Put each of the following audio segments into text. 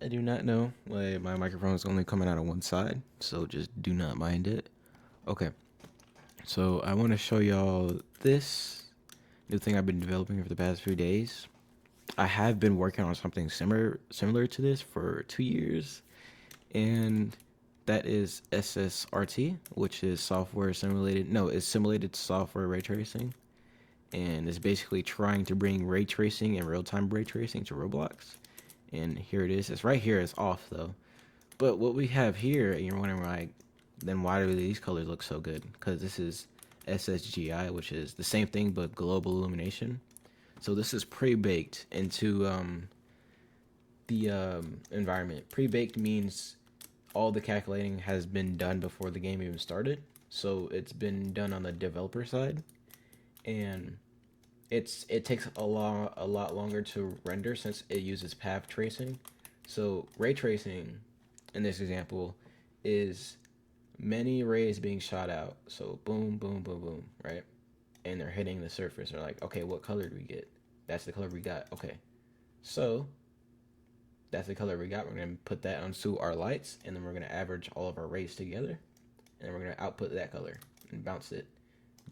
I do not know why my microphone is only coming out on one side, so just do not mind it. Okay, so I want to show y'all this new thing I've been developing for the past few days. I have been working on something similar to this for 2 years, and that is SSRT, which is software simulated. No, it's simulated software ray tracing, and it's basically trying to bring ray tracing and real-time ray tracing to Roblox. And here it is. It's right here. It's off though. But what we have here, and you're wondering like, then why do these colors look so good? Because this is SSGI, which is the same thing but global illumination. So this is pre-baked into the environment. Pre-baked means all the calculating has been done before the game even started. So it's been done on the developer side, and it takes a lot longer to render since it uses path tracing. So ray tracing in this example is many rays being shot out. So boom, boom, boom, boom, right? And they're hitting the surface. They're like, okay, what color do we get? That's the color we got. Okay, so that's the color we got. We're gonna put that onto our lights, and then we're gonna average all of our rays together, and then we're gonna output that color and bounce it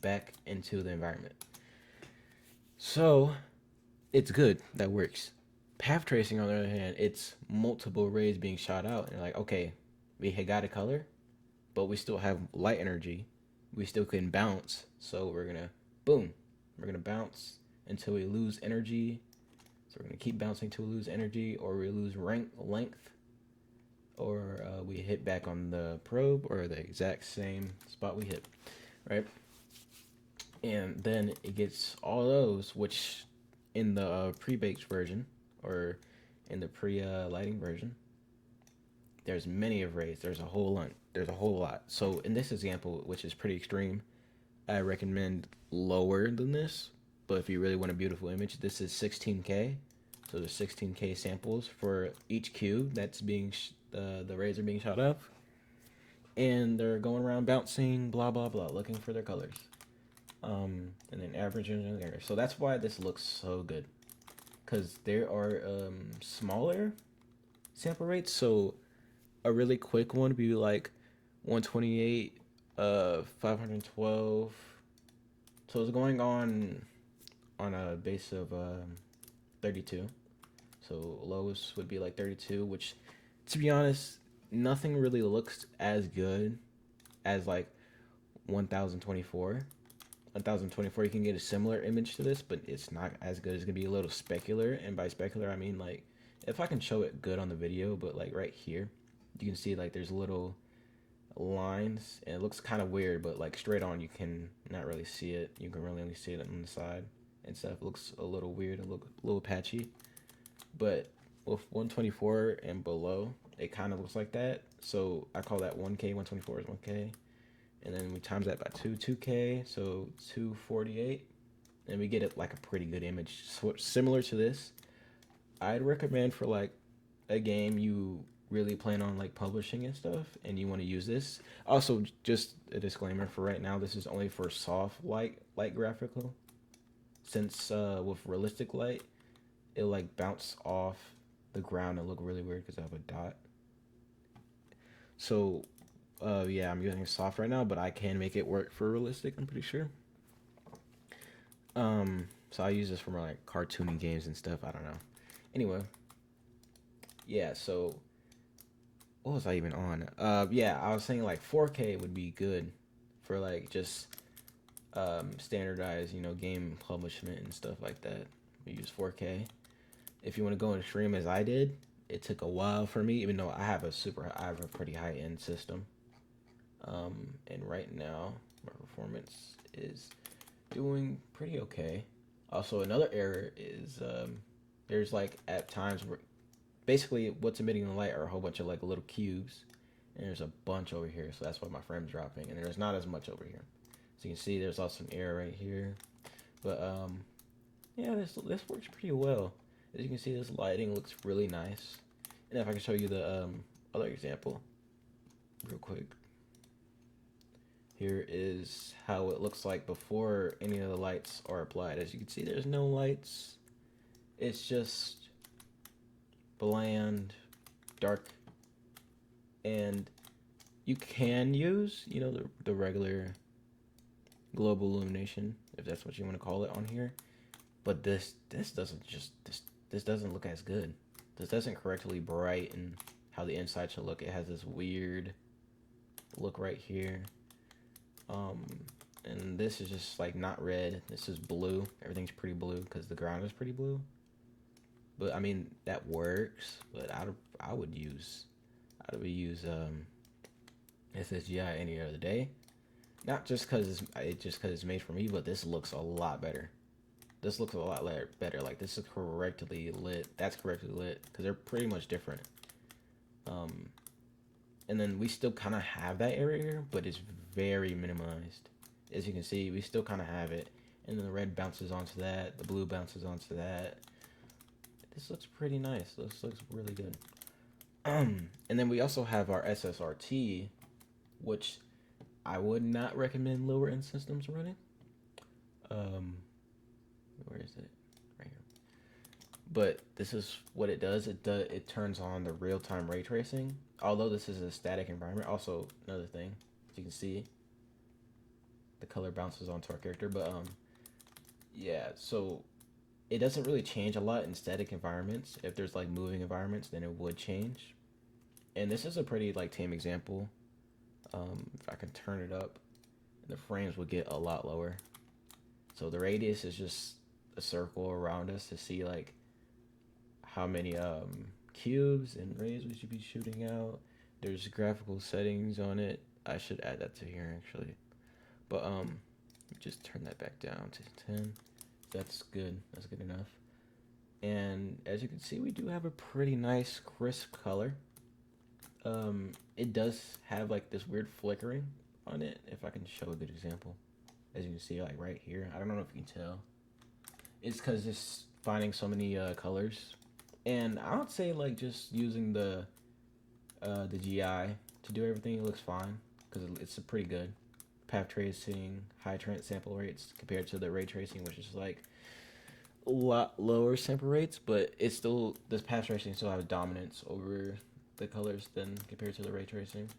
back into the environment. So it's good. That works. Path tracing, on the other hand, it's multiple rays being shot out, and you're like, okay, we had got a color, but we still have light energy. We still can bounce, so we're gonna boom. We're gonna bounce until we lose energy. So we're gonna keep bouncing till we lose energy, or we lose rank length, or we hit back on the probe, or the exact same spot we hit, right? And then it gets all those, which in the pre-baked version or in the pre-lighting version, there's many arrays. There's a whole lot. There's a whole lot. So in this example, which is pretty extreme, I recommend lower than this. But if you really want a beautiful image, this is 16K. So there's 16K samples for each cube that's being the rays are being shot off, and they're going around bouncing, blah blah blah, looking for their colors. And then averaging in there. So that's why this looks so good, because there are smaller sample rates. So a really quick one would be like 128, 512. So it's going on a base of 32. So lowest would be like 32, which, to be honest, nothing really looks as good as like 1024. 1024, you can get a similar image to this, but it's not as good. It's gonna be a little specular, and by specular I mean like, if I can show it good on the video, but like right here, you can see like there's little lines, and it looks kind of weird, but like straight on you can not really see it. You can really only see it on the side and stuff. It looks a little weird, a little patchy, but with 124 and below, it kind of looks like that. So I call that 1K. 124 is 1K, and then we times that by 2K, so 248, and we get it like a pretty good image. So similar to this, I'd recommend for like a game you really plan on like publishing and stuff, and you want to use this. Also, just a disclaimer for right now, this is only for soft light graphical, since with realistic light, it'll like bounce off the ground and look really weird because I have a dot. So yeah, I'm using soft right now, but I can make it work for realistic, I'm pretty sure. So I use this for more like cartoony games and stuff. I don't know. Anyway, yeah. So what was I even on? Yeah, I was saying like 4K would be good for like just standardized, game publishment and stuff like that. We use 4K. If you want to go and stream as I did, it took a while for me, even though I have a pretty high end system. And right now my performance is doing pretty okay. Also, another error is there's like at times where basically what's emitting the light are a whole bunch of like little cubes, and there's a bunch over here, so that's why my frame's dropping, and there's not as much over here. So you can see there's also an error right here, but yeah, this works pretty well. As you can see, this lighting looks really nice. And if I can show you the other example real quick. Here is how it looks like before any of the lights are applied. As you can see, there's no lights. It's just bland dark, and you can use, you know, the regular global illumination, if that's what you want to call it, on here. But this doesn't look as good. This doesn't correctly brighten how the inside should look. It has this weird look right here. And this is just like not red. This is blue. Everything's pretty blue because the ground is pretty blue. But I mean that works. But I would use SSGI any other day. Not just because it's made for me, but this looks a lot better. This looks a lot better. Like this is correctly lit. That's correctly lit because they're pretty much different. And then we still kind of have that area here, but it's very minimized. As you can see, we still kind of have it. And then the red bounces onto that. The blue bounces onto that. This looks pretty nice. This looks really good. And then we also have our SSRT, which I would not recommend lower end systems running. Where is it? Right here. But this is what it does. It turns on the real-time ray tracing. Although this is a static environment. Also, another thing, as you can see, the color bounces onto our character. But yeah. So it doesn't really change a lot in static environments. If there's like moving environments, then it would change. And this is a pretty like tame example. If I can turn it up, the frames would get a lot lower. So the radius is just a circle around us to see like how many cubes and rays we should be shooting out. There's graphical settings on it. I should add that to here actually. But just turn that back down to 10. That's good. That's good enough. And as you can see, we do have a pretty nice crisp color. It does have like this weird flickering on it. If I can show a good example, as you can see, like right here. I don't know if you can tell. It's because it's finding so many colors, and I would say like just using the GI to do everything, it looks fine because it's a pretty good path tracing, high sample rates compared to the ray tracing, which is like a lot lower sample rates, but it's still, this path tracing still has dominance over the colors than compared to the ray tracing.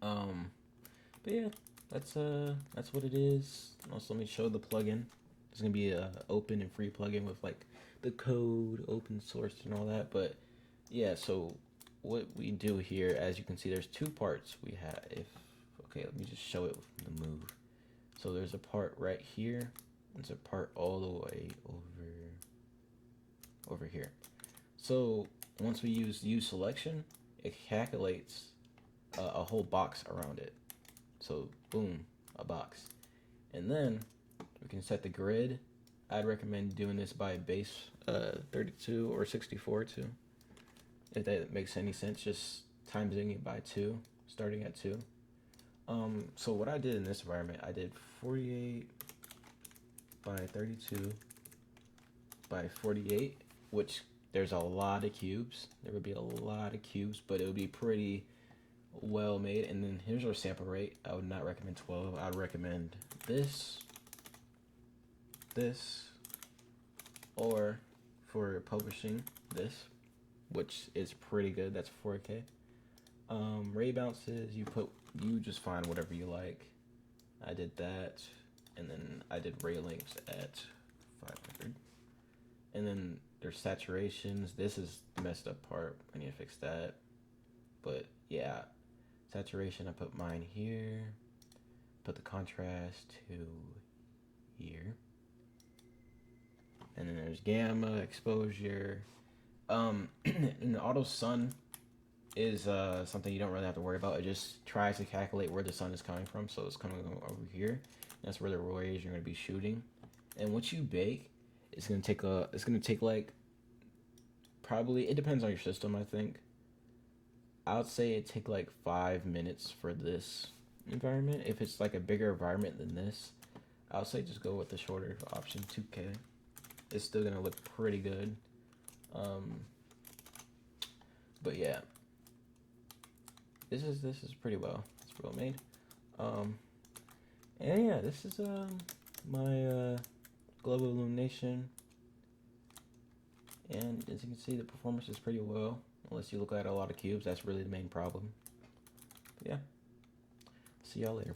But yeah, that's what it is. Also, let me show the plugin. It's gonna be a open and free plugin with like the code, open source, and all that. But yeah, so what we do here, as you can see, there's two parts we have. Okay, let me just show it with the move. So there's a part right here. There's a part all the way over here. So once we use selection, it calculates a whole box around it. So boom, a box. And then we can set the grid. I'd recommend doing this by base 32 or 64 too. If that makes any sense, just timesing it by 2, starting at 2. So what I did in this environment, I did 48 by 32 by 48, which there's a lot of cubes. There would be a lot of cubes, but it would be pretty well made. And then here's our sample rate. I would not recommend 12. I would recommend this, or for publishing this, which is pretty good. That's 4K. Ray bounces, you just find whatever you like. I did that, and then I did ray lengths at 500. And then there's saturations. This is the messed up part. I need to fix that. But yeah, saturation, I put mine here. Put the contrast to here. And then there's gamma, exposure. And the auto sun is something you don't really have to worry about. It just tries to calculate where the sun is coming from. So it's coming over here. That's where the rays you're going to be shooting. And once you bake, it's going to take like, probably, it depends on your system, I think. I would say it take like 5 minutes for this environment. If it's like a bigger environment than this, I would say just go with the shorter option, 2K. It's still going to look pretty good. But yeah, this is pretty well. It's well made. And yeah, this is my global illumination, and as you can see, the performance is pretty well. Unless you look at a lot of cubes, that's really the main problem. But yeah. See y'all later.